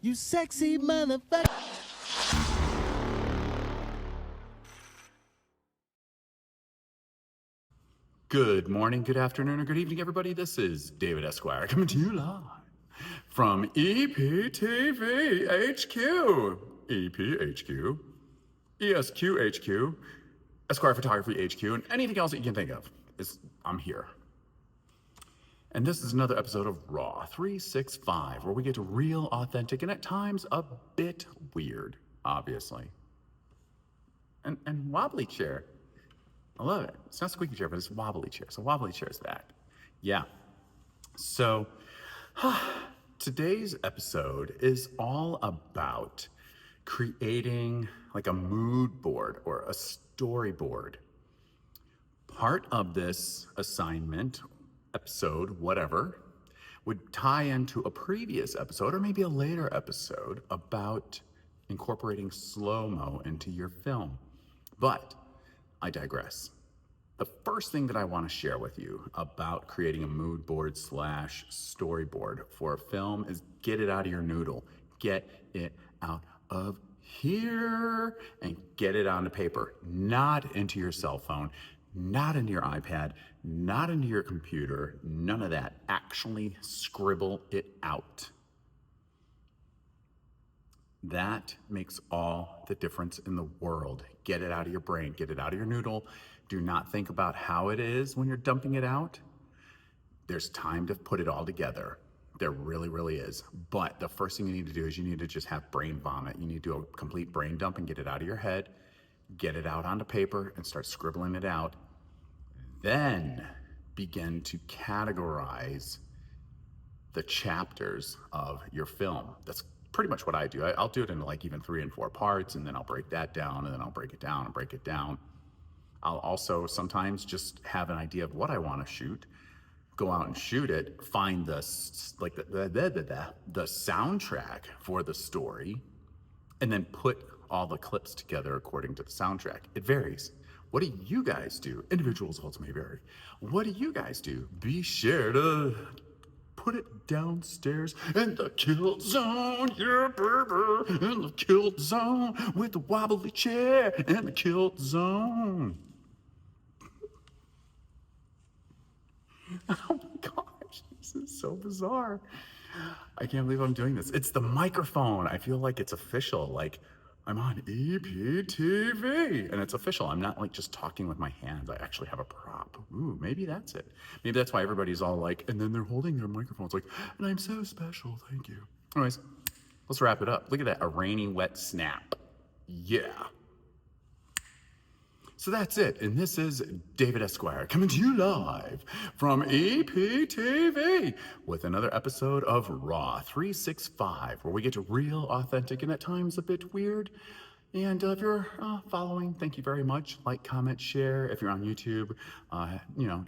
You sexy motherfucker. Good morning, good afternoon, or good evening, everybody. This is David Esquire coming to you live from EPTV HQ, EPHQ, ESQHQ, Esquire Photography HQ, and anything else that you can think of. I'm here. And this is another episode of Raw 365, where we get real, authentic, and at times a bit weird, obviously. And wobbly chair. I love it. It's not squeaky chair, but it's a wobbly chair. So wobbly chair is that. Yeah. So today's episode is all about creating like a mood board or a storyboard. Part of this assignment, episode, whatever, would tie into a previous episode or maybe a later episode about incorporating slow-mo into your film. But I digress. The first thing that I want to share with you about creating a mood board / storyboard for a film is get it out of your noodle. Get it out of here and get it onto paper, not into your cell phone, not into your iPad, not into your computer, none of that. Actually scribble it out. That makes all the difference in the world. Get it out of your brain, get it out of your noodle. Do not think about how it is when you're dumping it out. There's time to put it all together. There really, really is. But the first thing you need to do is you need to just have brain vomit. You need to do a complete brain dump and get it out of your head, get it out onto paper and start scribbling it out. Then begin to categorize the chapters of your film. That's pretty much what I do. I'll do it in like even 3 and 4 parts, and then I'll break that down, and then I'll break it down and break it down. I'll also sometimes just have an idea of what I want to shoot, go out and shoot it, find the soundtrack for the story, and then put all the clips together according to the soundtrack. It varies. What do you guys do? Individual results may vary. What do you guys do? Be sure to put it downstairs in the kill zone, yeah, baby, in the kill zone with the wobbly chair in the kill zone. Oh my gosh, this is so bizarre. I can't believe I'm doing this. It's the microphone. I feel like it's official. Like I'm on EPTV and it's official. I'm not like just talking with my hands. I actually have a prop. Ooh, maybe that's it. Maybe that's why everybody's all like, and then they're holding their microphones like, and I'm so special, thank you. Anyways, let's wrap it up. Look at that, a rainy, wet snap. Yeah. So that's it, and this is David Esquire coming to you live from EPTV with another episode of Raw 365, where we get real, authentic, and at times a bit weird. And if you're following, thank you very much. Like, comment, share. If you're on YouTube,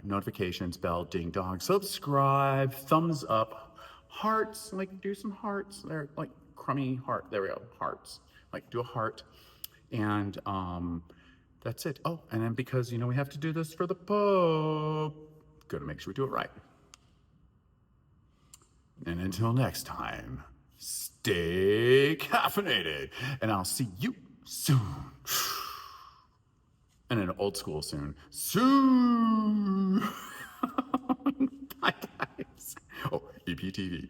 notifications, bell, ding dong, subscribe, thumbs up, hearts. Like, do some hearts. They're like crummy heart. There we go, hearts. Like, do a heart, and that's it. Oh, and then because, we have to do this for the Pope, gotta make sure we do it right. And until next time, stay caffeinated, and I'll see you soon. And in old school soon. Soon. Bye, guys. Oh, EPTV.